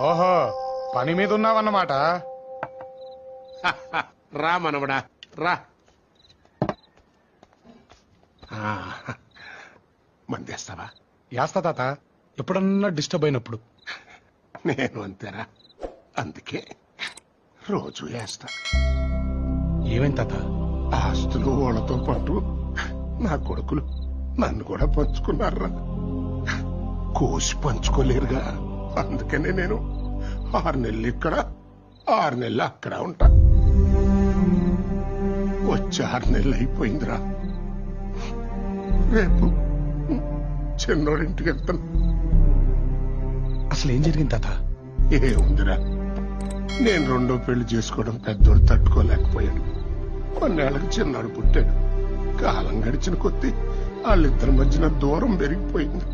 ఓహో, పని మీద ఉన్నావన్నమాట. రా మనవడా రా. మందేస్తావా? యాస్తా తాత, ఎప్పుడన్నా డిస్టర్బ్ అయినప్పుడు. నేను అంతేరా, అందుకే రోజు వేస్తా. ఏమైంది తాత? ఆస్తులు వాళ్ళతో పాటు నా కొడుకులు నన్ను కూడా పంచుకున్నారా. కోసి పంచుకోలేరుగా, అందుకనే నేను 6 నెలలు ఇక్కడ 6 నెలలు అక్కడ ఉంటా. వచ్చి 6 నెలలు అయిపోయిందిరా. రేపు చిన్నోడింటికి వెళ్తాను. అసలు ఏం జరిగింది తాత? ఏముందిరా, నేను 2వ పెళ్లి చేసుకోవడం పెద్దోడు తట్టుకోలేకపోయాడు. కొన్నేళ్లకు చిన్నాడు పుట్టాడు. కాలం గడిచిన కొద్దీ వాళ్ళిద్దరి మధ్యన దూరం పెరిగిపోయింది.